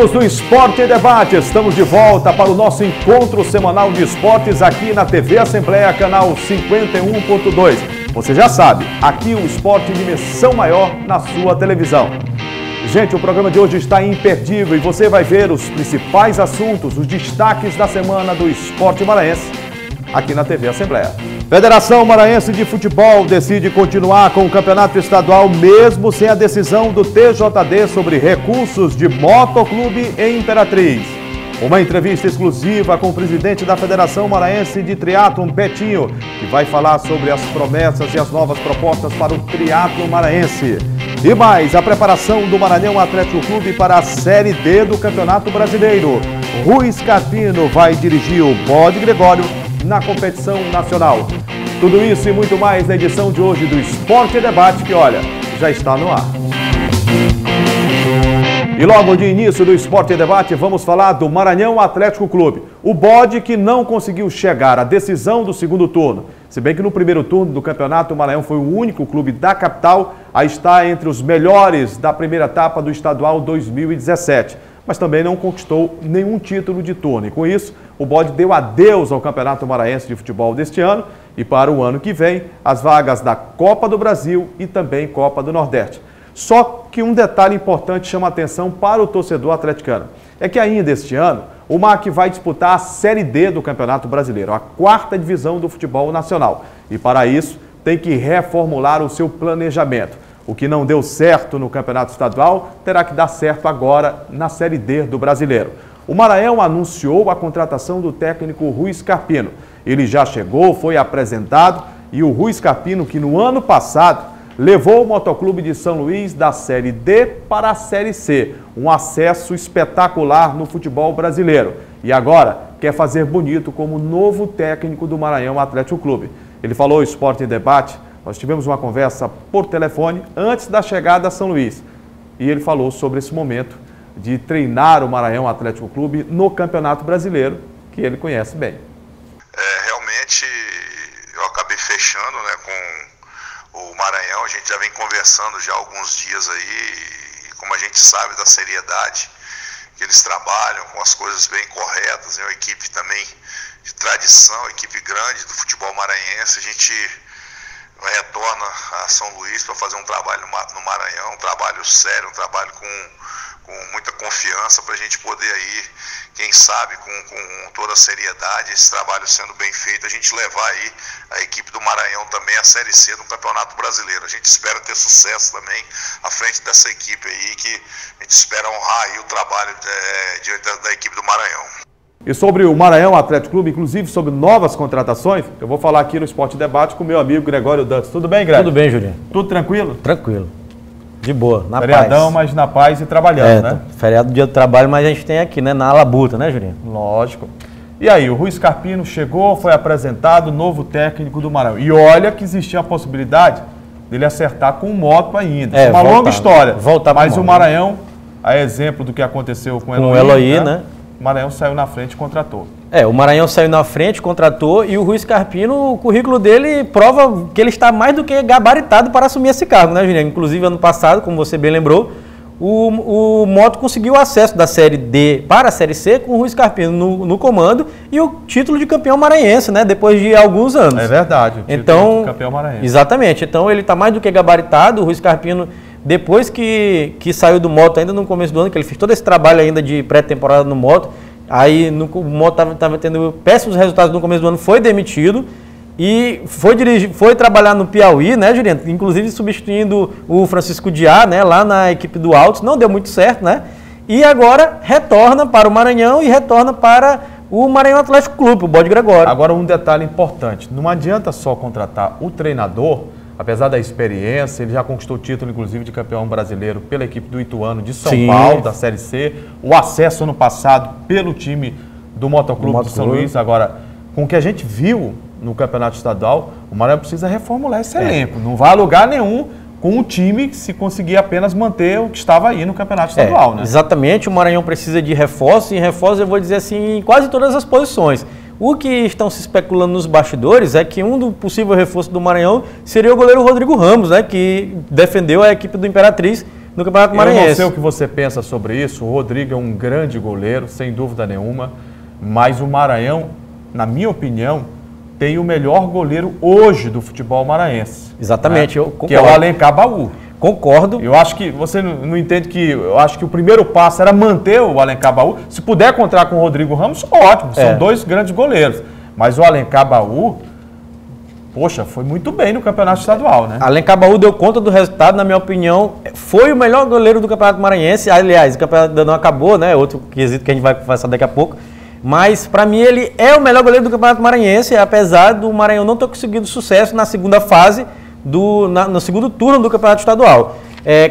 amigos do Esporte em Debate, estamos de volta para o nosso encontro semanal de esportes aqui na TV Assembleia, canal 51.2. Você já sabe, aqui o esporte em dimensão maior na sua televisão. Gente, o programa de hoje está imperdível e você vai ver os principais assuntos, os destaques da semana do esporte maranhense aqui na TV Assembleia. Federação Maranhense de Futebol decide continuar com o campeonato estadual mesmo sem a decisão do TJD sobre recursos de motoclube em Imperatriz. Uma entrevista exclusiva com o presidente da Federação Maranhense de Triatlon, Betinho, que vai falar sobre as promessas e as novas propostas para o triatlon maranhense. E mais, a preparação do Maranhão Atlético Clube para a Série D do Campeonato Brasileiro. Rui Scarpino vai dirigir o Bode Gregório na competição nacional. Tudo isso e muito mais na edição de hoje do Esporte e Debate, que, olha, já está no ar. E logo de início do Esporte e Debate, vamos falar do Maranhão Atlético Clube. O Bode que não conseguiu chegar à decisão do segundo turno. Se bem que no primeiro turno do campeonato, o Maranhão foi o único clube da capital a estar entre os melhores da primeira etapa do estadual 2017. Mas também não conquistou nenhum título de turno. E com isso, o Bode deu adeus ao Campeonato Maranhense de Futebol deste ano e para o ano que vem, as vagas da Copa do Brasil e também Copa do Nordeste. Só que um detalhe importante chama a atenção para o torcedor atleticano. É que ainda este ano, o MAC vai disputar a Série D do Campeonato Brasileiro, a 4ª divisão do futebol nacional. E para isso, tem que reformular o seu planejamento. O que não deu certo no Campeonato Estadual terá que dar certo agora na Série D do Brasileiro. O Maranhão anunciou a contratação do técnico Rui Scarpino. Ele já chegou, foi apresentado e o Rui Scarpino, que no ano passado levou o Motoclube de São Luís da Série D para a Série C. Um acesso espetacular no futebol brasileiro. E agora quer fazer bonito como novo técnico do Maranhão Atlético Clube. Ele falou ao Esporte em Debate. Nós tivemos uma conversa por telefone antes da chegada a São Luís. E ele falou sobre esse momento de treinar o Maranhão Atlético Clube no Campeonato Brasileiro, que ele conhece bem. Realmente, eu acabei fechando, com o Maranhão. A gente já vem conversando já há alguns dias aí, e como a gente sabe da seriedade que eles trabalham, com as coisas bem corretas, é uma equipe também de tradição, equipe grande do futebol maranhense. A gente retorna a São Luís para fazer um trabalho no Maranhão, um trabalho sério, um trabalho com muita confiança para a gente poder aí, quem sabe, com toda a seriedade, esse trabalho sendo bem feito, a gente levar aí a equipe do Maranhão também à Série C do Campeonato Brasileiro. A gente espera ter sucesso também à frente dessa equipe aí, que a gente espera honrar aí o trabalho da equipe do Maranhão. E sobre o Maranhão Atlético Clube, inclusive sobre novas contratações, eu vou falar aqui no Esporte Debate com o meu amigo Gregório Dantas. Tudo bem, Gregório? Tudo bem, Julinho. Tudo tranquilo? Tranquilo. De boa, na Feriadão, paz. mas na paz e trabalhando, né? Feriado, dia do trabalho, mas a gente tem aqui, né? Na labuta, né, Julinho? Lógico. E aí, o Rui Scarpino chegou, foi apresentado, novo técnico do Maranhão. E olha que existia a possibilidade dele acertar com o Moto ainda. Uma longa história. Mas o Maranhão, a exemplo do que aconteceu com o Eloy, né? O Maranhão saiu na frente e contratou. O Maranhão saiu na frente, contratou, e o Rui Scarpino, o currículo dele prova que ele está mais do que gabaritado para assumir esse cargo, né, Juliano? Inclusive, ano passado, como você bem lembrou, o Moto conseguiu acesso da Série D para a Série C com o Rui Scarpino no comando e o título de campeão maranhense, né, depois de alguns anos. É verdade, o título de campeão maranhense. Exatamente, então ele está mais do que gabaritado. O Rui Scarpino, depois que saiu do Moto, ainda no começo do ano, que ele fez todo esse trabalho ainda de pré-temporada no Moto, aí o Moto estava tendo péssimos resultados no começo do ano, foi demitido e foi trabalhar no Piauí, né, Juliano? Inclusive substituindo o Francisco Diá, né, lá na equipe do Altos, não deu muito certo, né? E agora retorna para o Maranhão e retorna para o Maranhão Atlético Clube, o Bode Gregório. Agora um detalhe importante, não adianta só contratar o treinador, apesar da experiência, ele já conquistou o título, inclusive, de campeão brasileiro pela equipe do Ituano de São Paulo, da Série C. O acesso ano passado pelo time do Motoclube de São Luís. Agora, com o que a gente viu no campeonato estadual, o Maranhão precisa reformular esse elenco. Não vai a lugar nenhum com o time se conseguir apenas manter o que estava aí no campeonato estadual, né? Exatamente, o Maranhão precisa de reforço, e reforço eu vou dizer assim, em quase todas as posições. O que estão se especulando nos bastidores é que um do possível reforço do Maranhão seria o goleiro Rodrigo Ramos, né, que defendeu a equipe do Imperatriz no Campeonato Maranhense. Eu não sei o que você pensa sobre isso. O Rodrigo é um grande goleiro, sem dúvida nenhuma, mas o Maranhão, na minha opinião, tem o melhor goleiro hoje do futebol maranhense. Exatamente, né? eu concordo. Que é o Alencar Baú. Concordo. Eu acho que você não entende que... Eu acho que o primeiro passo era manter o Alencar Baú. Se puder contar com o Rodrigo Ramos, ótimo. São dois grandes goleiros. Mas o Alencar Baú, poxa, foi muito bem no Campeonato Estadual, né? Alencar Baú deu conta do resultado, na minha opinião. Foi o melhor goleiro do Campeonato Maranhense. Aliás, o campeonato ainda não acabou, né? Outro quesito que a gente vai conversar daqui a pouco. Mas, para mim, ele é o melhor goleiro do Campeonato Maranhense, apesar do Maranhão não ter conseguido sucesso na segunda fase, no segundo turno do Campeonato Estadual.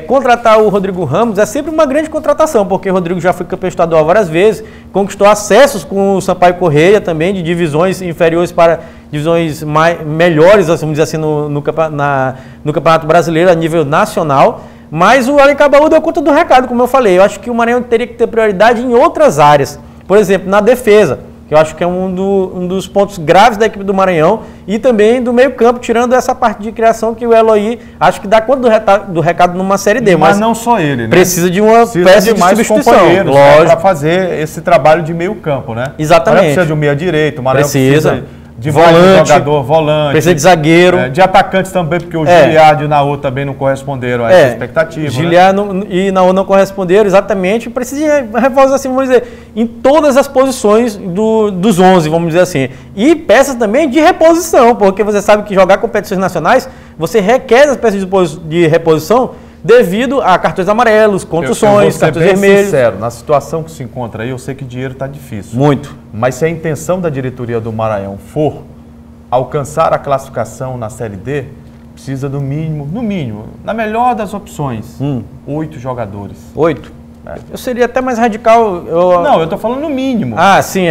Contratar o Rodrigo Ramos é sempre uma grande contratação, porque o Rodrigo já foi campeão estadual várias vezes, conquistou acessos com o Sampaio Correia também, de divisões inferiores para divisões melhores, vamos dizer assim, no Campeonato Brasileiro a nível nacional. Mas o Alencar Baú deu conta do recado, como eu falei. Eu acho que o Maranhão teria que ter prioridade em outras áreas. Por exemplo, na defesa, que eu acho que é um dos pontos graves da equipe do Maranhão, e também do meio campo, tirando essa parte de criação que o Eloy acho que dá conta do recado numa Série D. Mas não só ele, né? Precisa de uma peça de substituição. Para fazer esse trabalho de meio campo, né? Exatamente. Precisa de um meia direito, o Maranhão precisa de volante, jogador, volante. Precisa de zagueiro. De atacantes também, porque o Giliard e o Naô também não corresponderam a essa expectativa. Giliard e Naô não corresponderam, exatamente. Precisa de reforços, assim, vamos dizer, em todas as posições dos 11, vamos dizer assim. E peças também de reposição, porque você sabe que jogar competições nacionais, você requer as peças de reposição devido a cartões amarelos, contusões, cartões vermelhos. Sincero, na situação que se encontra aí, eu sei que dinheiro está difícil. Muito. Mas se a intenção da diretoria do Maranhão for alcançar a classificação na Série D, precisa no mínimo, na melhor das opções, 8 jogadores. 8? Eu seria até mais radical. Não, eu estou falando no mínimo. Ah, sim,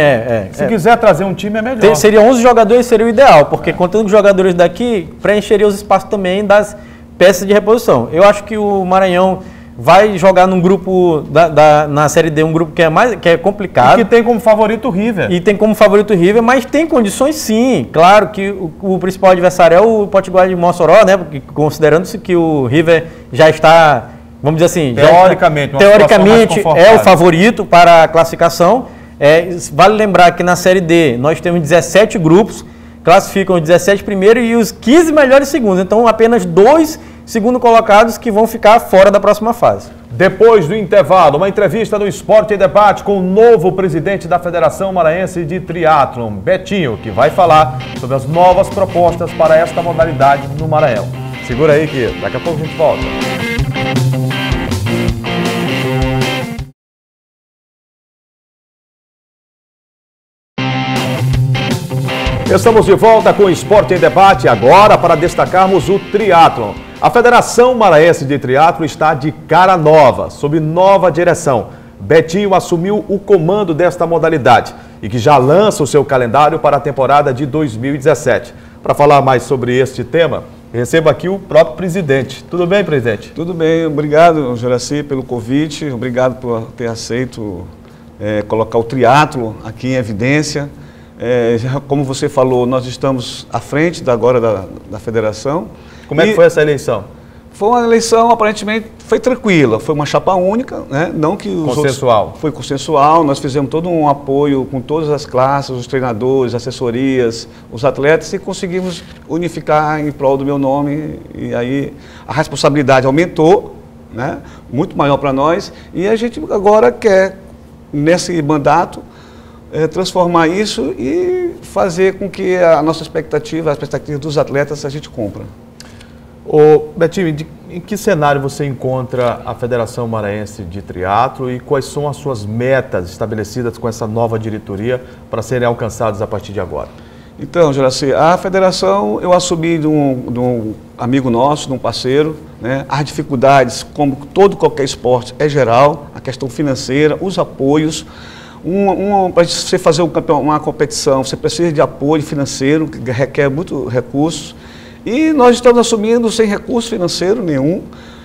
Se quiser trazer um time, é melhor. Seria 11 jogadores, seria o ideal, porque contando com jogadores daqui, preencheria os espaços também das peças de reposição. Eu acho que o Maranhão vai jogar num grupo na Série D, um grupo que é complicado. E que tem como favorito o River. Mas tem condições sim. Claro que o principal adversário é o Potiguar de Mossoró, né? Porque, considerando-se que o River já está, vamos dizer assim... Teoricamente é o favorito para a classificação. Vale lembrar que na Série D nós temos 17 grupos, classificam os 17 primeiros e os 15 melhores segundos. Então, apenas 2 segundo colocados que vão ficar fora da próxima fase. Depois do intervalo, uma entrevista no Esporte em Debate com o novo presidente da Federação Maranhense de Triatlon, Betinho, que vai falar sobre as novas propostas para esta modalidade no Maranhão. Segura aí que daqui a pouco a gente volta. Estamos de volta com o Esporte em Debate, agora para destacarmos o triatlon. A Federação Maranhense de Triatlon está de cara nova, sob nova direção. Betinho assumiu o comando desta modalidade e que já lança o seu calendário para a temporada de 2017. Para falar mais sobre este tema, recebo aqui o próprio presidente. Tudo bem, presidente? Tudo bem, obrigado, Juraci, pelo convite, obrigado por ter aceito colocar o triatlon aqui em evidência. Como você falou, nós estamos à frente da federação. Como é que foi essa eleição? Foi uma eleição, aparentemente, foi tranquila, foi uma chapa única, né? Não que os consensual. Outros, foi consensual, nós fizemos todo um apoio com todas as classes, os treinadores, assessorias, os atletas e conseguimos unificar em prol do meu nome e aí a responsabilidade aumentou, né? Muito maior para nós e a gente agora quer, nesse mandato, transformar isso e fazer com que a nossa expectativa, a expectativa dos atletas, a gente cumpra. Ô, Betinho, em que cenário você encontra a Federação Maranhense de Triatlo e quais são as suas metas estabelecidas com essa nova diretoria para serem alcançadas a partir de agora? Então, Juraci, a federação eu assumi de um amigo nosso, de um parceiro, né? As dificuldades, como qualquer esporte, é geral, a questão financeira, os apoios. Para você fazer uma competição, você precisa de apoio financeiro, que requer muito recursos. E nós estamos assumindo sem recurso financeiro nenhum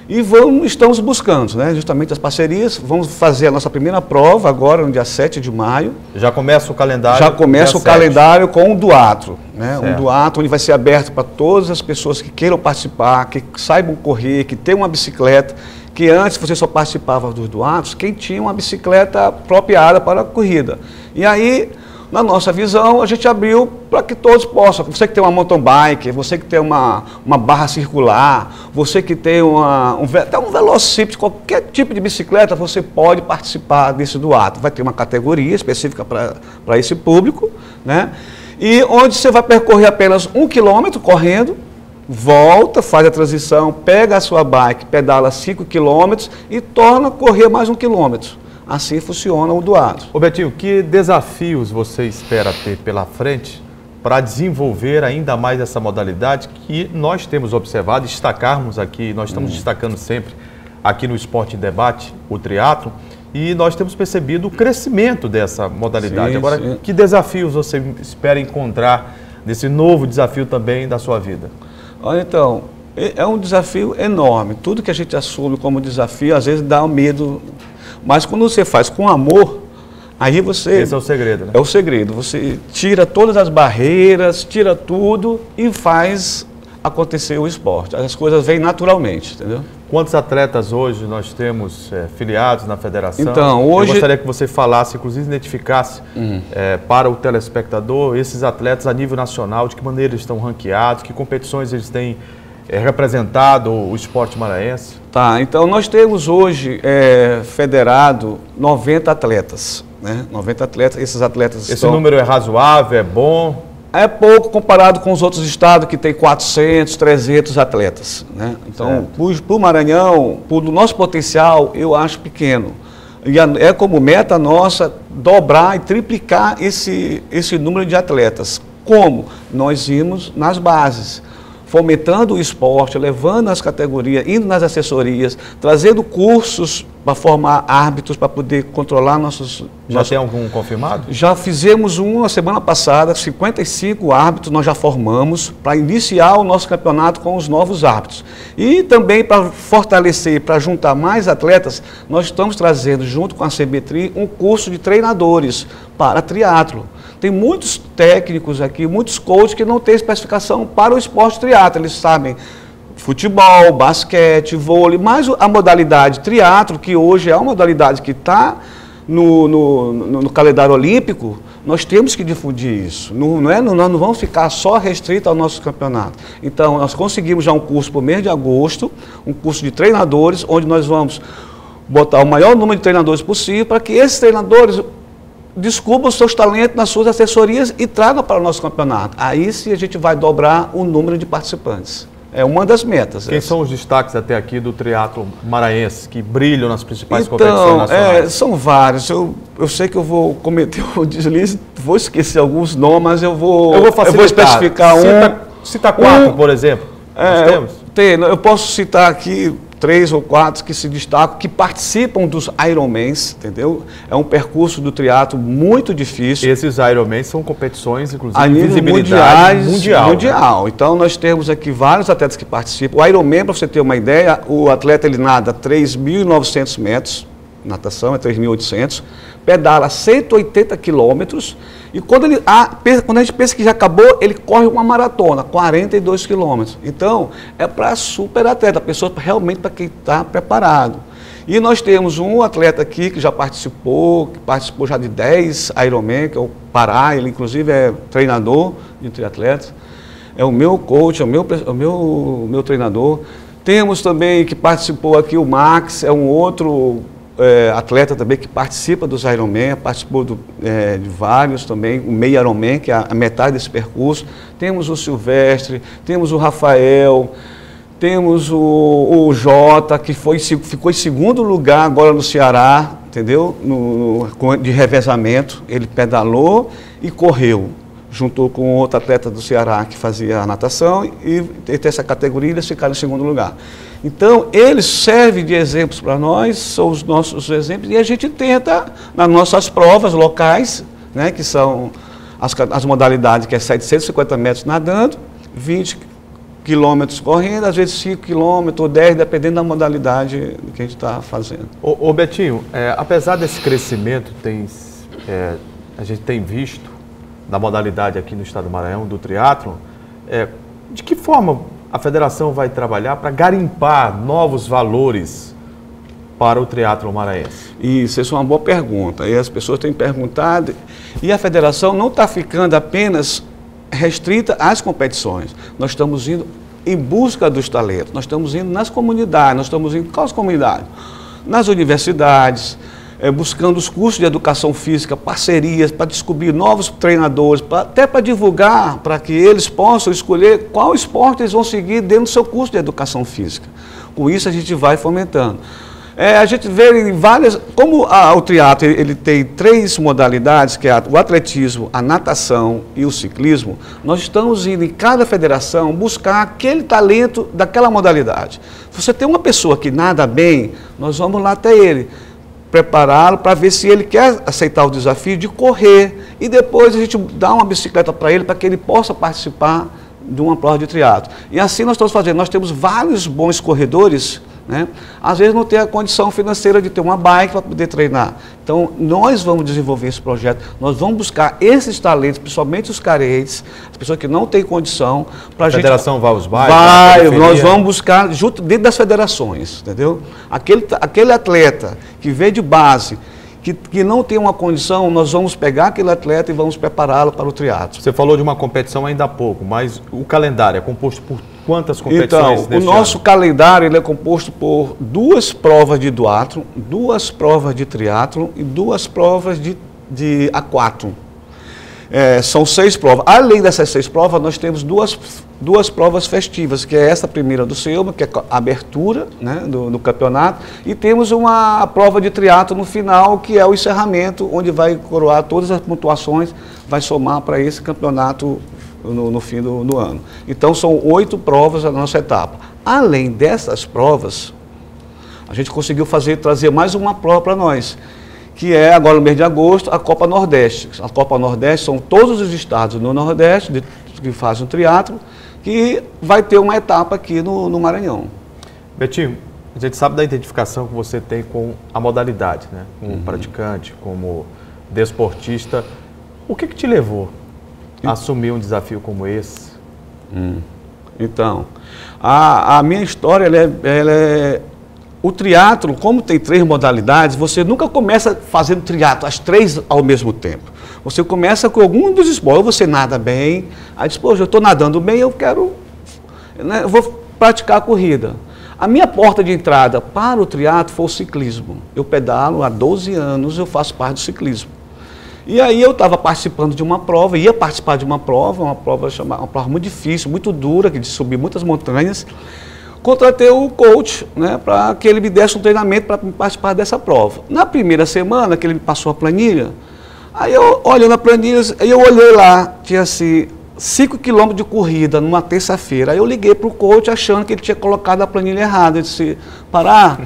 e estamos buscando, né, justamente as parcerias. Vamos fazer a nossa primeira prova agora, no dia 7 de maio. Já começa o calendário? Já começa o calendário com um duatlo, né? Um duatlo onde vai ser aberto para todas as pessoas que queiram participar, que saibam correr, que tenham uma bicicleta, que antes você só participava dos duatos quem tinha uma bicicleta apropriada para a corrida. E aí, na nossa visão, a gente abriu para que todos possam. Você que tem uma mountain bike, você que tem uma barra circular, você que tem até um velocípede, qualquer tipo de bicicleta, você pode participar desse duato. Vai ter uma categoria específica para esse público, né? E onde você vai percorrer apenas 1 quilômetro correndo, volta, faz a transição, pega a sua bike, pedala 5 quilômetros e torna a correr mais 1 quilômetro. Assim funciona o duato. Ô Betinho, que desafios você espera ter pela frente para desenvolver ainda mais essa modalidade que nós temos observado, destacarmos aqui, nós estamos destacando sempre aqui no Esporte em Debate, o triatlo, e nós temos percebido o crescimento dessa modalidade. Sim, agora, sim. Que desafios você espera encontrar nesse novo desafio também da sua vida? Olha, então, é um desafio enorme. Tudo que a gente assume como desafio, às vezes dá um medo. Mas quando você faz com amor, aí você... Esse é o segredo, né? É o segredo. Você tira todas as barreiras, tira tudo e faz acontecer o esporte. As coisas vêm naturalmente, entendeu? Quantos atletas hoje nós temos filiados na federação? Então, hoje... Eu gostaria que você falasse, inclusive identificasse para o telespectador esses atletas a nível nacional, de que maneira eles estão ranqueados, que competições eles têm representado o esporte maranhense. Tá, então nós temos hoje federado 90 atletas, né? 90 atletas, esses atletas Esse número é razoável, é bom? É pouco comparado com os outros estados que tem 400, 300 atletas, né? Então, para o Maranhão, para o nosso potencial, eu acho pequeno. E é como meta nossa dobrar e triplicar esse número de atletas. Como? Nós vimos nas bases, fomentando o esporte, levando as categorias, indo nas assessorias, trazendo cursos para formar árbitros, para poder controlar nossos... Já tem algum confirmado? Já fizemos uma semana passada, 55 árbitros nós já formamos para iniciar o nosso campeonato com os novos árbitros. E também para fortalecer, para juntar mais atletas, nós estamos trazendo, junto com a CBTRI, um curso de treinadores para triatlo. Tem muitos técnicos aqui, muitos coaches que não têm especificação para o esporte triatlo. Eles sabem futebol, basquete, vôlei, mas a modalidade triatlo, que hoje é uma modalidade que está no calendário olímpico, nós temos que difundir isso. Nós não vamos ficar só restrito ao nosso campeonato. Então, nós conseguimos já um curso para o mês de agosto, um curso de treinadores, onde nós vamos botar o maior número de treinadores possível para que esses treinadores descubram os seus talentos nas suas assessorias e tragam para o nosso campeonato. Aí sim a gente vai dobrar o número de participantes. É uma das metas. Quem são os destaques até aqui do triatlo maranhense que brilham nas principais competições nacionais? São vários. Eu sei que eu vou cometer um deslize, vou esquecer alguns nomes, mas eu vou especificar Cita 4, por exemplo. Nós temos? Eu posso citar aqui 3 ou 4 que se destacam, que participam dos Ironmans, entendeu? É um percurso do triatlo muito difícil. Esses Ironmans são competições, inclusive, a nível visibilidade mundial. Né? Então, nós temos aqui vários atletas que participam. O Ironman, para você ter uma ideia, o atleta ele nada 3.900 metros, natação é 3.800, pedala 180 quilômetros, e quando a gente pensa que já acabou, ele corre uma maratona, 42 quilômetros. Então, é para super atleta, a pessoa realmente para quem está preparado. E nós temos um atleta aqui que participou já de 10 Ironman, que é o Pará, ele inclusive é treinador de triatletas, é o meu coach, é o meu treinador. Temos também que participou aqui o Max, é um outro atleta também que participa dos Ironman, participou de vários também, o meio Ironman, que é a metade desse percurso. Temos o Silvestre, temos o Rafael, temos o Jota, que ficou em segundo lugar agora no Ceará, entendeu? De revezamento, ele pedalou e correu, juntou com outro atleta do Ceará que fazia a natação e tem essa categoria, eles ficaram em segundo lugar. Então, eles servem de exemplos para nós, são os nossos exemplos, e a gente tenta, nas nossas provas locais, né, que são as modalidades, que é 750 metros nadando, 20 quilômetros correndo, às vezes 5 quilômetros ou 10, dependendo da modalidade que a gente está fazendo. Ô Betinho, apesar desse crescimento, a gente tem visto da modalidade aqui no estado do Maranhão, do triatlo, de que forma a federação vai trabalhar para garimpar novos valores para o triatlo maranhense? Isso é uma boa pergunta. E as pessoas têm perguntado, e a federação não está ficando apenas restrita às competições. Nós estamos indo em busca dos talentos, nós estamos indo nas comunidades, nós estamos indo em quais comunidades? Nas universidades, buscando os cursos de educação física, parcerias para descobrir novos treinadores, até para divulgar, para que eles possam escolher qual esporte eles vão seguir dentro do seu curso de educação física. Com isso a gente vai fomentando. A gente vê em várias, como o triatlo ele tem 3 modalidades, que é o atletismo, a natação e o ciclismo, nós estamos indo em cada federação buscar aquele talento daquela modalidade. Se você tem uma pessoa que nada bem, nós vamos lá até ele, prepará-lo para ver se ele quer aceitar o desafio de correr, e depois a gente dá uma bicicleta para ele, para que ele possa participar de uma prova de triatlo. E assim nós estamos fazendo, nós temos vários bons corredores, né? Às vezes não tem a condição financeira de ter uma bike para poder treinar. Então, nós vamos desenvolver esse projeto, nós vamos buscar esses talentos, principalmente os carentes, as pessoas que não têm condição. A federação vai aos bairros? Vai, nós vamos buscar junto dentro das federações, entendeu? Aquele atleta que vem de base, que não tem uma condição, nós vamos pegar aquele atleta e vamos prepará-lo para o triatlo. Você falou de uma competição ainda há pouco, mas o calendário é composto por quantas competições? Então, o nosso calendário ele é composto por 2 provas de duatlo, 2 provas de triatlo e 2 provas de aquatlo. São 6 provas. Além dessas 6 provas, nós temos duas provas festivas, que é essa primeira do Selma, que é a abertura, né, do campeonato, e temos uma prova de triatlo no final, que é o encerramento, onde vai coroar todas as pontuações, vai somar para esse campeonato no fim do ano. Então são 8 provas na nossa etapa. Além dessas provas, a gente conseguiu trazer mais uma prova para nós, que é agora no mês de agosto, a Copa Nordeste. A Copa Nordeste são todos os estados no Nordeste que fazem o triatlo, que vai ter uma etapa aqui no Maranhão. Betinho, a gente sabe da identificação que você tem com a modalidade, né? Como praticante, como desportista. O que te levou a assumir um desafio como esse? Então, a minha história, ela é... O triatlo, como tem 3 modalidades, você nunca começa fazendo triatlo as 3 ao mesmo tempo. Você começa com algum dos esportes, ou você nada bem, aí diz, poxa, eu estou nadando bem, eu quero, né, eu vou praticar a corrida. A minha porta de entrada para o triatlo foi o ciclismo. Eu pedalo há 12 anos, eu faço parte do ciclismo. E aí eu estava participando de uma prova, ia participar de uma prova uma prova muito difícil, muito dura, que de subir muitas montanhas. Contratei o coach, né, para que ele me desse um treinamento para participar dessa prova. Na primeira semana que ele me passou a planilha, aí eu olhando a planilha, aí eu olhei lá, tinha assim, 5 km de corrida numa terça-feira. Aí eu liguei para o coach achando que ele tinha colocado a planilha errada. Eu disse, Pará,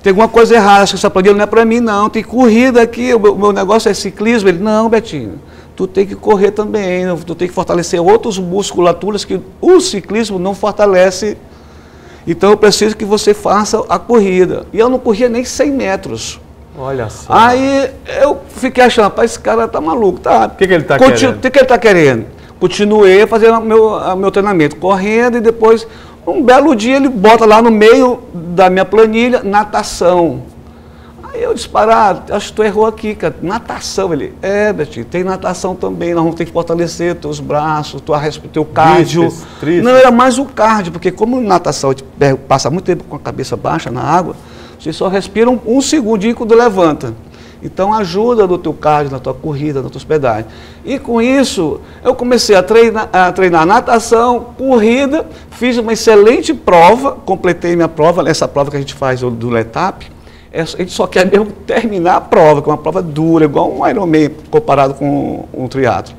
tem alguma coisa errada, acho que essa planilha não é para mim não, tem corrida aqui, o meu negócio é ciclismo. Ele, não, Betinho, tu tem que correr também, tu tem que fortalecer outras musculaturas que o ciclismo não fortalece. Então eu preciso que você faça a corrida. E eu não corria nem 100 metros. Olha só. Aí eu fiquei achando, rapaz, esse cara tá maluco. Tá. O que ele está querendo? O que ele está querendo? Continuei fazendo meu treinamento, correndo, e depois, um belo dia, ele bota lá no meio da minha planilha, natação. Aí eu disse, Pará, acho que tu errou aqui, cara. Natação. Ele, Betinho, tem natação também, nós vamos ter que fortalecer teus braços, teu cardio. Não, era mais o cardio, porque como natação a gente passa muito tempo com a cabeça baixa na água, você só respira um segundinho quando levanta. Então ajuda no teu cardio, na tua corrida, na tua hospedagem. E com isso, eu comecei a treinar natação, corrida, fiz uma excelente prova, completei minha prova, essa prova que a gente faz do Letap. A gente só quer mesmo terminar a prova, que é uma prova dura, igual um Ironman comparado com um triatlo.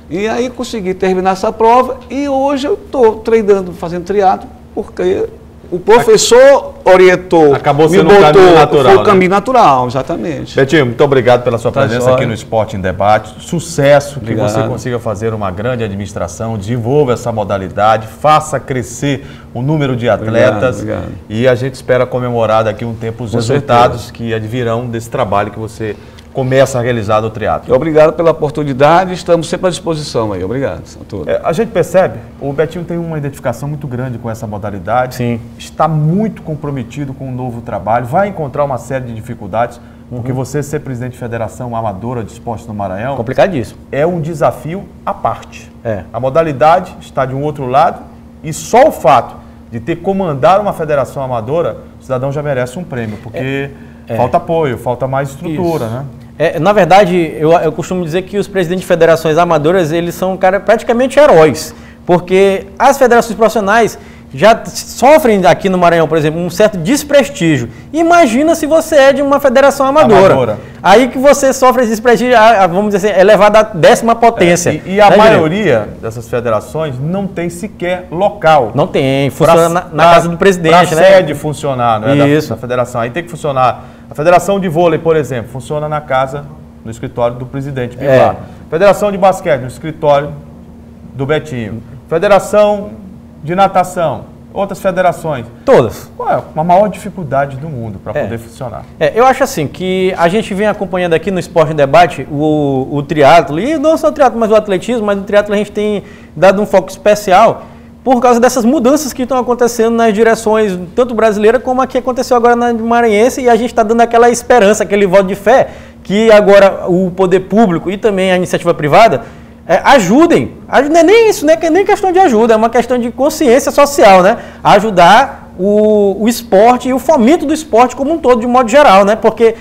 E aí consegui terminar essa prova e hoje eu estou treinando, fazendo triatlo, porque o professor orientou, acabou sendo um caminho natural. Foi o caminho natural, exatamente. Betinho, muito obrigado pela sua presença aqui no Esporte em Debate. Sucesso, que você consiga fazer uma grande administração, desenvolva essa modalidade, faça crescer o número de atletas. E a gente espera comemorar daqui um tempo os resultados que advirão desse trabalho que você começa a realizar no triatlo. Obrigado pela oportunidade, estamos sempre à disposição aí. Obrigado a todos. A gente percebe, o Betinho tem uma identificação muito grande com essa modalidade. Sim. Está muito comprometido com o novo trabalho, vai encontrar uma série de dificuldades, porque você ser presidente de federação amadora de esportes no Maranhão Complicadíssimo. é um desafio à parte. É. A modalidade está de um outro lado e só o fato de ter comandado uma federação amadora, o cidadão já merece um prêmio, porque falta apoio, falta mais estrutura, Isso. né? Na verdade, eu costumo dizer que os presidentes de federações amadoras, eles são praticamente heróis, porque as federações profissionais já sofrem aqui no Maranhão, por exemplo, um certo desprestígio. Imagina se você é de uma federação amadora. Aí que você sofre esse desprestígio, vamos dizer assim, elevado à 10ª potência. E a maioria dessas federações não tem sequer local. Não tem, funciona na casa do presidente, né? A sede funcionar, não é? Isso. Da federação. Aí tem que funcionar. A federação de vôlei, por exemplo, funciona na casa, no escritório do presidente Bivar. Federação de basquete, no escritório do Betinho. Federação de natação, outras federações. Todas. Qual é a maior dificuldade do mundo para poder funcionar? Eu acho assim, que a gente vem acompanhando aqui no Esporte em Debate o triatlo, e não só o triatlo, mas o atletismo, mas no triatlo a gente tem dado um foco especial por causa dessas mudanças que estão acontecendo nas direções, tanto brasileira como aqui aconteceu agora na Maranhense, e a gente está dando aquela esperança, aquele voto de fé, que agora o poder público e também a iniciativa privada ajudem. Não é nem isso, não é nem questão de ajuda, é uma questão de consciência social, né? Ajudar o esporte e o fomento do esporte como um todo, de modo geral, né? Porque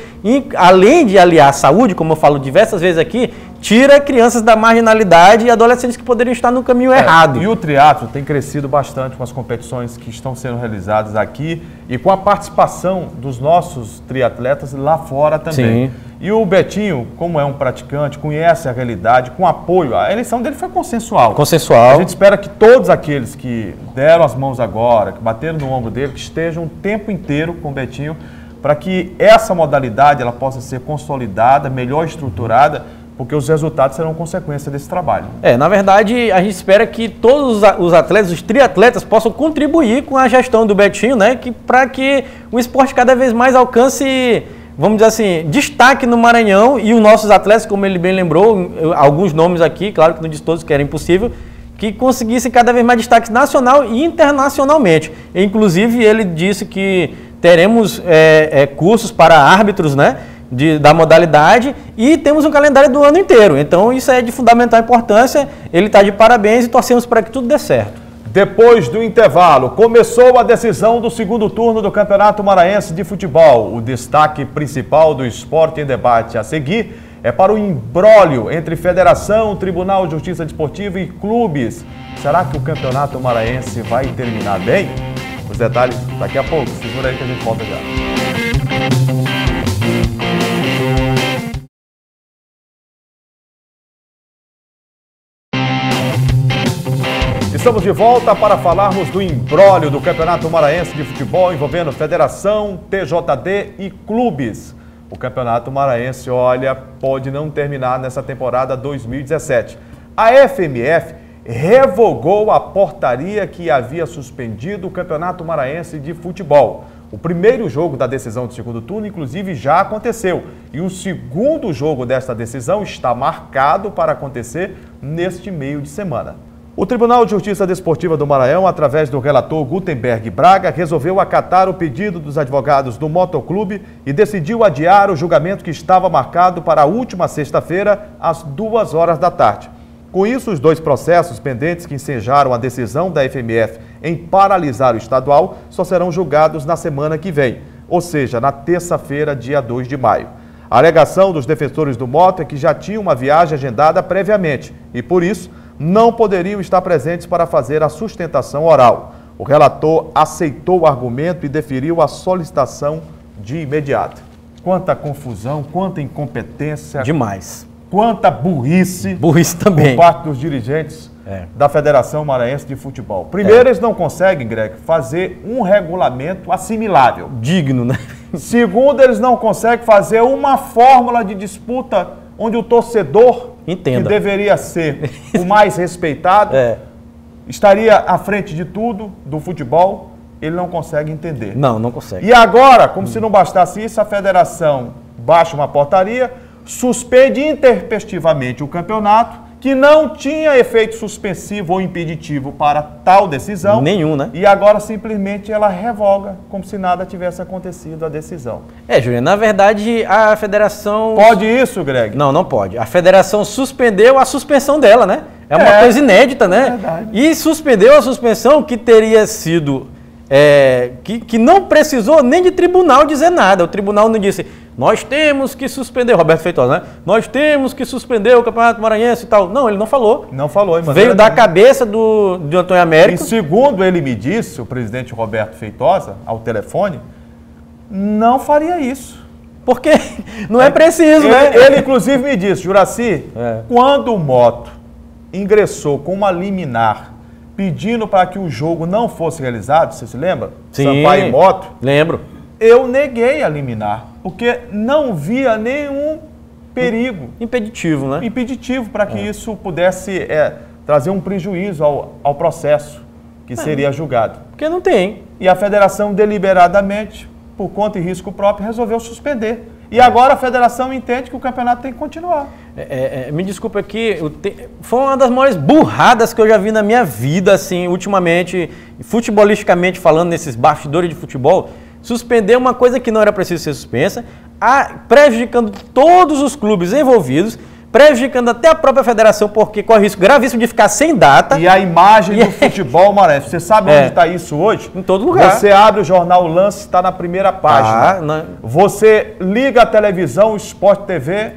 além de aliar a saúde, como eu falo diversas vezes aqui, tira crianças da marginalidade e adolescentes que poderiam estar no caminho errado. E o triatlo tem crescido bastante com as competições que estão sendo realizadas aqui e com a participação dos nossos triatletas lá fora também. Sim. E o Betinho, como é um praticante, conhece a realidade, com apoio. A eleição dele foi consensual. Consensual. A gente espera que todos aqueles que deram as mãos agora, que bateram no ombro dele, que estejam o tempo inteiro com o Betinho, para que essa modalidade ela possa ser consolidada, melhor estruturada, porque os resultados serão consequência desse trabalho. Na verdade, a gente espera que todos os atletas, os triatletas, possam contribuir com a gestão do Betinho, né? Para que o esporte cada vez mais alcance, vamos dizer assim, destaque no Maranhão, e os nossos atletas, como ele bem lembrou, alguns nomes aqui, claro que não disse todos que era impossível, que conseguissem cada vez mais destaque nacional e internacionalmente. Inclusive, ele disse que teremos cursos para árbitros, né? Da modalidade, e temos um calendário do ano inteiro. Então isso é de fundamental importância. Ele está de parabéns e torcemos para que tudo dê certo. Depois do intervalo, começou a decisão do segundo turno do Campeonato Maranhense de Futebol. O destaque principal do Esporte em Debate a seguir é para o imbróglio entre Federação, Tribunal de Justiça Desportiva e clubes. Será que o Campeonato Maranhense vai terminar bem? Os detalhes daqui a pouco. Segura aí que a gente volta já. Estamos de volta para falarmos do imbróglio do Campeonato Maranhense de Futebol envolvendo Federação, TJD e clubes. O Campeonato Maranhense, olha, pode não terminar nessa temporada 2017. A FMF revogou a portaria que havia suspendido o Campeonato Maranhense de Futebol. O primeiro jogo da decisão do segundo turno, inclusive, já aconteceu. E o segundo jogo desta decisão está marcado para acontecer neste meio de semana. O Tribunal de Justiça Desportiva do Maranhão, através do relator Gutenberg Braga, resolveu acatar o pedido dos advogados do Motoclube e decidiu adiar o julgamento que estava marcado para a última sexta-feira, às 2h da tarde. Com isso, os dois processos pendentes que ensejaram a decisão da FMF em paralisar o estadual só serão julgados na semana que vem, ou seja, na terça-feira, dia 2 de maio. A alegação dos defensores do Moto é que já tinham uma viagem agendada previamente e, por isso, não poderiam estar presentes para fazer a sustentação oral. O relator aceitou o argumento e deferiu a solicitação de imediato. Quanta confusão, quanta incompetência. Demais. Quanta burrice. Burrice também. Por parte dos dirigentes da Federação Maranhense de Futebol. Primeiro, eles não conseguem, Greg, fazer um regulamento assimilável. Digno, né? Segundo, eles não conseguem fazer uma fórmula de disputa onde o torcedor, entenda, que deveria ser o mais respeitado, estaria à frente de tudo do futebol, ele não consegue entender. Não consegue. E agora, como se não bastasse isso, a federação baixa uma portaria, suspende intempestivamente o campeonato, que não tinha efeito suspensivo ou impeditivo para tal decisão. Nenhum, né? E agora simplesmente ela revoga, como se nada tivesse acontecido a decisão. Juliano, na verdade a federação... Pode isso, Greg? Não, não pode. A federação suspendeu a suspensão dela, né? É uma coisa inédita, né? Verdade. E suspendeu a suspensão que teria sido... que não precisou nem de tribunal dizer nada. O tribunal não disse, nós temos que suspender, Roberto Feitosa, né? Nós temos que suspender o Campeonato Maranhense e tal. Não, ele não falou. Não falou. Veio da cabeça do Antônio Américo. E segundo ele me disse, o presidente Roberto Feitosa, ao telefone, não faria isso. Porque não é preciso, né? Ele inclusive me disse, Juraci, quando o Moto ingressou com uma liminar pedindo para que o jogo não fosse realizado, você se lembra? Sim, Sampaio e Moto. Lembro. Eu neguei a liminar, porque não via nenhum perigo. Impeditivo, né? Impeditivo para que isso pudesse trazer um prejuízo ao processo que seria julgado. Porque não tem. E a federação deliberadamente, por conta e risco próprio, resolveu suspender. E agora a federação entende que o campeonato tem que continuar. Me desculpa aqui, foi uma das maiores burradas que eu já vi na minha vida, assim, ultimamente, futebolisticamente falando, nesses bastidores de futebol, suspender uma coisa que não era preciso ser suspensa, prejudicando todos os clubes envolvidos, prejudicando até a própria federação, porque corre risco gravíssimo de ficar sem data. E a imagem do futebol, Maranhense, você sabe onde está isso hoje? Em todo lugar. Você abre o jornal Lance, está na primeira página. Você liga a televisão, o Sport TV,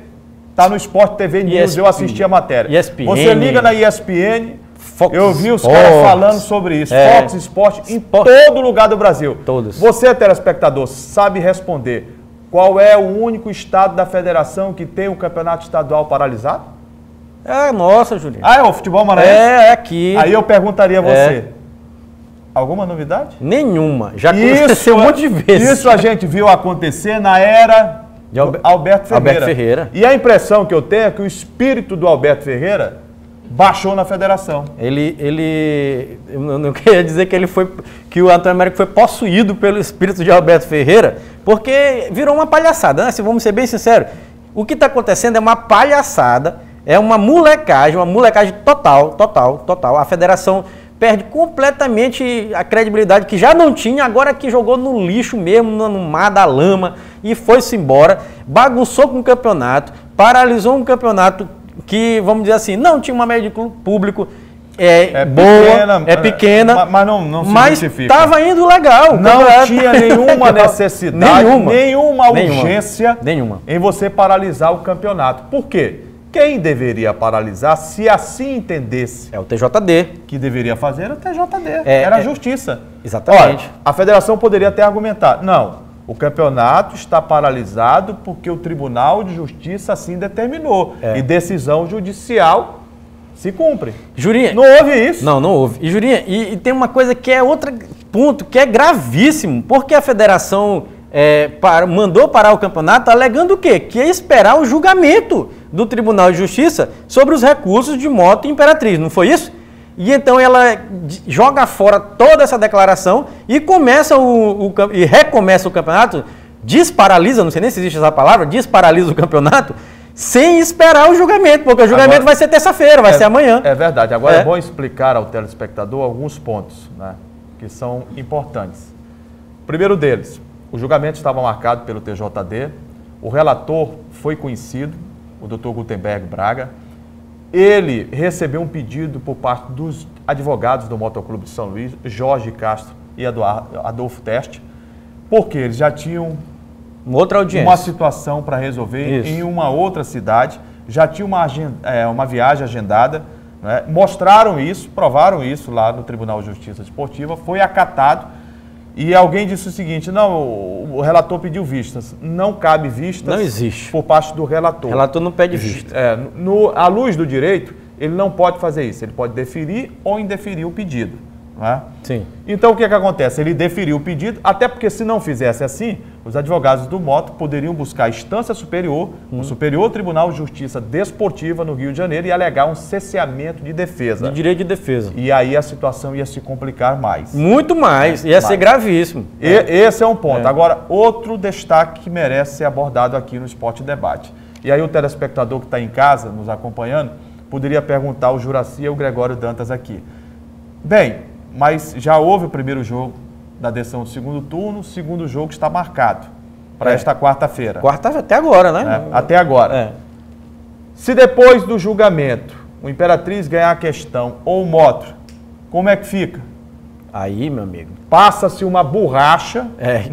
está no Sport TV News, eu assisti a matéria. ESPN. Você liga na ESPN, Fox eu vi os Sports. caras falando sobre isso. Fox Sport, em todo lugar do Brasil. Todos. Você, telespectador, sabe responder qual é o único estado da federação que tem o campeonato estadual paralisado? Nossa, Juliano. É o futebol maranhense? É aqui. Aí eu perguntaria a você, alguma novidade? Nenhuma. Já aconteceu um monte de vezes. Isso a gente viu acontecer na era de Alberto Ferreira. E a impressão que eu tenho é que o espírito do Alberto Ferreira baixou na federação. Eu não queria dizer que o Antônio Américo foi possuído pelo espírito de Alberto Ferreira, porque virou uma palhaçada, né? Se vamos ser bem sinceros, o que está acontecendo é uma palhaçada, é uma molecagem total. A federação perde completamente a credibilidade que já não tinha, agora que jogou no lixo mesmo, no mar da lama, e foi-se embora, bagunçou com o campeonato, paralisou um campeonato que, vamos dizer assim, não tinha uma média de público boa, pequena, mas não se justifica. Mas estava indo legal. Não tinha nenhuma necessidade, nenhuma urgência nenhuma em você paralisar o campeonato. Por quê? Quem deveria paralisar, se assim entendesse... É o TJD. Que deveria fazer era o TJD, era a justiça. Exatamente. Olha, a federação poderia até argumentar, não, o campeonato está paralisado porque o Tribunal de Justiça assim determinou. E decisão judicial se cumpre. Jurinha, não houve isso. Não houve. E Jurinha, e tem uma coisa que é outro ponto, que é gravíssimo, porque a federação mandou parar o campeonato alegando o quê? Que ia esperar o julgamento do Tribunal de Justiça sobre os recursos de Moto e Imperatriz, não foi isso? E então ela joga fora toda essa declaração e recomeça o campeonato, desparalisa, não sei nem se existe essa palavra, desparalisa o campeonato, sem esperar o julgamento, porque o julgamento vai ser terça-feira, vai ser amanhã. É verdade. Agora é bom explicar ao telespectador alguns pontos, né, que são importantes. O primeiro deles, o julgamento estava marcado pelo TJD, o relator foi conhecido, o Dr. Gutenberg Braga. Ele recebeu um pedido por parte dos advogados do Motoclube de São Luís, Jorge Castro e Adolfo Teste, porque eles já tinham uma situação para resolver em uma outra cidade, já tinha uma viagem agendada, né? Mostraram isso, provaram isso lá no Tribunal de Justiça Desportiva, foi acatado e alguém disse o seguinte, não, o relator pediu vistas, não cabe vistas não existe. Por parte do relator. O relator não pede vista. À luz do direito, ele não pode fazer isso, ele pode deferir ou indeferir o pedido. Não é? Sim. Então o que acontece? Ele deferiu o pedido, até porque se não fizesse assim, os advogados do Moto poderiam buscar a instância superior, o Superior Tribunal de Justiça Desportiva no Rio de Janeiro e alegar um cesseamento de defesa. De direito de defesa. E aí a situação ia se complicar mais. Muito mais, ia ser gravíssimo. Esse é um ponto. Agora, outro destaque que merece ser abordado aqui no Esporte Debate. E aí o telespectador que está em casa, nos acompanhando, poderia perguntar ao Juracy e ao Gregório Dantas aqui. Bem, mas já houve o primeiro jogo da decisão do segundo turno, o segundo jogo está marcado para esta quarta-feira. Até agora, né? Até agora. Se depois do julgamento o Imperatriz ganhar a questão ou o Mótro, como é que fica? Aí, meu amigo. Passa-se uma borracha,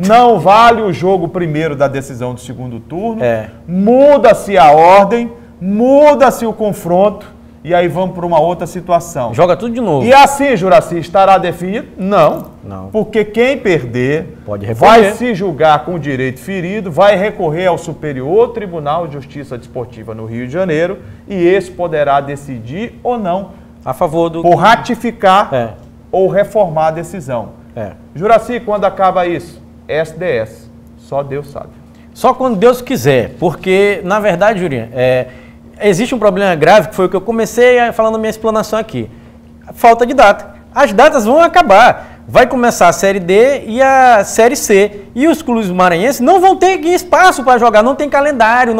não vale o jogo primeiro da decisão do segundo turno, muda-se a ordem, muda-se o confronto e aí vamos para uma outra situação. Joga tudo de novo. E assim, Juracy, estará definido? Não. Porque quem perder vai se julgar com o direito ferido, vai recorrer ao Superior Tribunal de Justiça Desportiva no Rio de Janeiro e esse poderá decidir ou não a favor do... por ratificar ou reformar a decisão. Juracy, quando acaba isso? SDS. Só Deus sabe. Só quando Deus quiser, porque, na verdade, Jurinha, existe um problema grave, que foi o que eu comecei falando na minha explanação aqui. Falta de data. As datas vão acabar. Vai começar a Série D e a Série C. E os clubes maranhenses não vão ter espaço para jogar. Não tem calendário,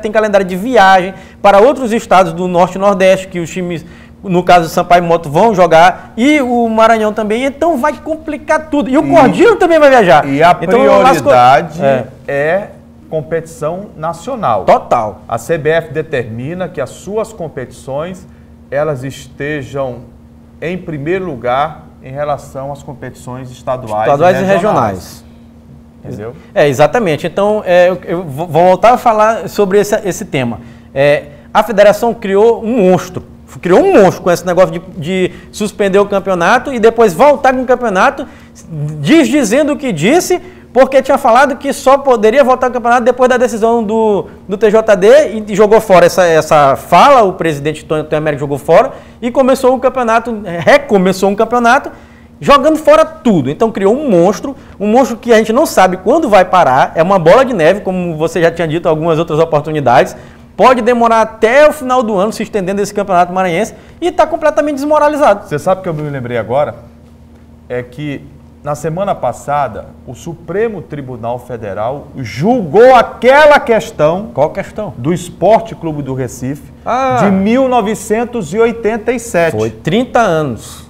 tem calendário de viagem para outros estados do Norte e Nordeste, que os times, no caso do Sampaio Moto, vão jogar. E o Maranhão também. Então vai complicar tudo. E o Cordino também vai viajar. E a prioridade é competição nacional. Total. A CBF determina que as suas competições elas estejam em primeiro lugar em relação às competições estaduais e regionais. Entendeu? Exatamente. Então, eu vou voltar a falar sobre esse tema. A federação criou um monstro. Criou um monstro com esse negócio de suspender o campeonato e depois voltar com o campeonato, dizendo o que disse, porque tinha falado que só poderia voltar ao campeonato depois da decisão do TJD e jogou fora essa fala, o presidente Tonho Américo jogou fora e começou o campeonato, recomeçou um campeonato, jogando fora tudo. Então criou um monstro que a gente não sabe quando vai parar, é uma bola de neve, como você já tinha dito em algumas outras oportunidades, pode demorar até o final do ano se estendendo esse campeonato maranhense e está completamente desmoralizado. Você sabe o que eu me lembrei agora? É que na semana passada, o Supremo Tribunal Federal julgou aquela questão... Qual questão? Do Esporte Clube do Recife, de 1987. Foi 30 anos.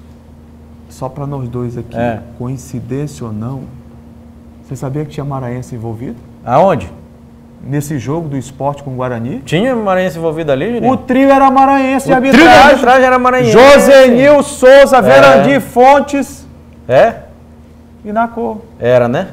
Só para nós dois aqui, coincidência ou não, você sabia que tinha maranhense envolvido? Aonde? Nesse jogo do Esporte com o Guarani? Tinha maranhense envolvido ali, Juninho? O trio era maranhense de arbitragem. O trio de arbitragem era maranhense. Josenil Souza, Verandir Fontes. E na cor. Era, né?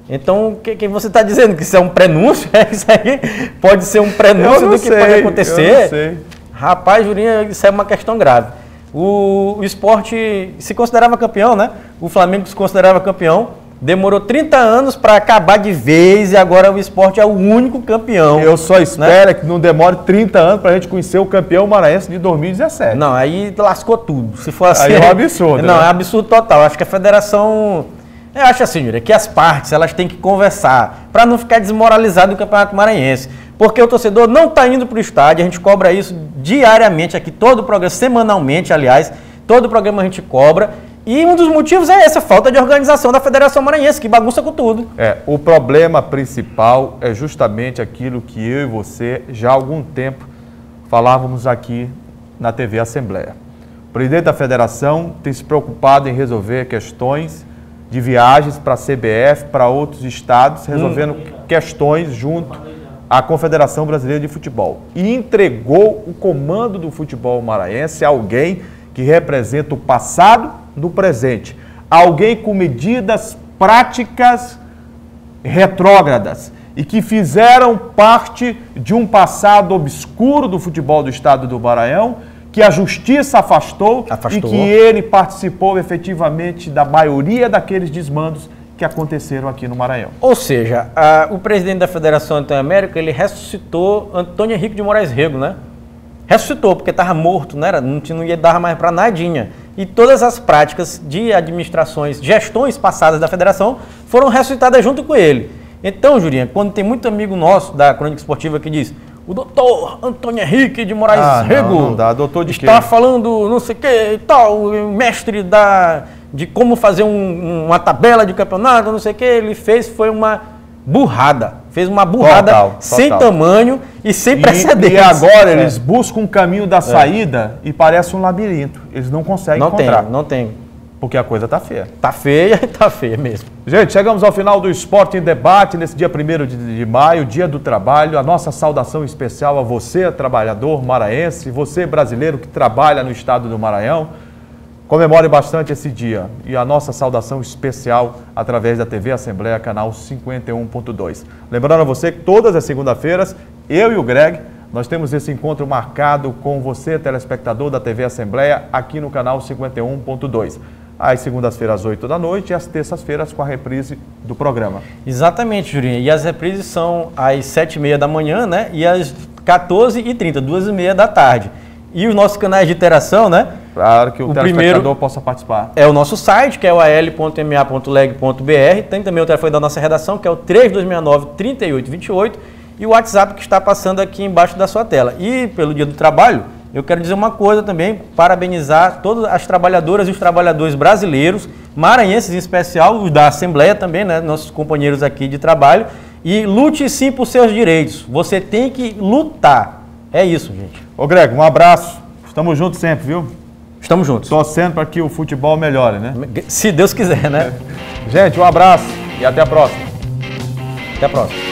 Então, o que você está dizendo? Que isso é um prenúncio? Isso aí pode ser um prenúncio do que pode acontecer? Eu não sei. Rapaz, Jurinho, isso é uma questão grave. O Esporte se considerava campeão, né? O Flamengo se considerava campeão. Demorou 30 anos para acabar de vez e agora o Esporte é o único campeão. Eu só espero que não demore 30 anos para a gente conhecer o campeão maranhense de 2017. Não, aí lascou tudo. Se for assim... Aí é um absurdo. Não, é um absurdo total. Acho que a federação... Eu acho assim, Júlia, que as partes elas têm que conversar para não ficar desmoralizado o Campeonato Maranhense. Porque o torcedor não está indo para o estádio, a gente cobra isso diariamente aqui, todo o programa, semanalmente, aliás, todo o programa a gente cobra. E um dos motivos é essa falta de organização da Federação Maranhense, que bagunça com tudo. O problema principal é justamente aquilo que eu e você já há algum tempo falávamos aqui na TV Assembleia. O presidente da Federação tem se preocupado em resolver questões de viagens para a CBF, para outros estados, resolvendo questões junto à Confederação Brasileira de Futebol. E entregou o comando do futebol maranhense a alguém que representa o passado no presente. Alguém com medidas práticas retrógradas e que fizeram parte de um passado obscuro do futebol do estado do Maranhão, que a justiça afastou e que ele participou efetivamente da maioria daqueles desmandos que aconteceram aqui no Maranhão. Ou seja, o presidente da Federação Antônio Américo, ele ressuscitou Antônio Henrique de Moraes Rego, né? Ressuscitou, porque estava morto, não ia dar mais para nadinha. E todas as práticas de administrações, gestões passadas da federação foram ressuscitadas junto com ele. Então, Jurinha, quando tem muito amigo nosso da Crônica Esportiva que diz: o doutor Antônio Henrique de Moraes Rego não dá. Doutor de está falando não sei o que e tal, mestre de como fazer uma tabela de campeonato, não sei o que, ele fez, foi uma burrada. Fez uma burrada sem tamanho e sem precedentes. E agora eles buscam um caminho da saída e parece um labirinto. Eles não conseguem encontrar. Não tem. Porque a coisa tá feia. Tá feia e tá feia mesmo. Gente, chegamos ao final do Esporte em Debate, nesse dia 1º de maio, dia do trabalho. A nossa saudação especial a você, trabalhador maranhense, você brasileiro que trabalha no estado do Maranhão. Comemore bastante esse dia. E a nossa saudação especial através da TV Assembleia, canal 51.2. Lembrando a você que todas as segundas-feiras, eu e o Greg, nós temos esse encontro marcado com você, telespectador da TV Assembleia, aqui no canal 51.2. Às segundas-feiras, às 8 da noite, e às terças-feiras com a reprise do programa. Exatamente, Jurinho. E as reprises são às 7h30 da manhã, né? E às 14h30, 2h30 da tarde. E os nossos canais de interação, né? Claro que o telespectador possa participar. É o nosso site, que é o al.ma.leg.br. Tem também o telefone da nossa redação, que é o 3269-3828. E o WhatsApp que está passando aqui embaixo da sua tela. E pelo Dia do Trabalho, eu quero dizer uma coisa também, parabenizar todas as trabalhadoras e os trabalhadores brasileiros, maranhenses em especial, os da Assembleia também, né, nossos companheiros aqui de trabalho, e lute sim por seus direitos. Você tem que lutar. É isso, gente. Ô Greg, um abraço. Estamos juntos sempre, viu? Estamos juntos. Torcendo para que o futebol melhore, né? Se Deus quiser, né? Gente, um abraço e até a próxima. Até a próxima.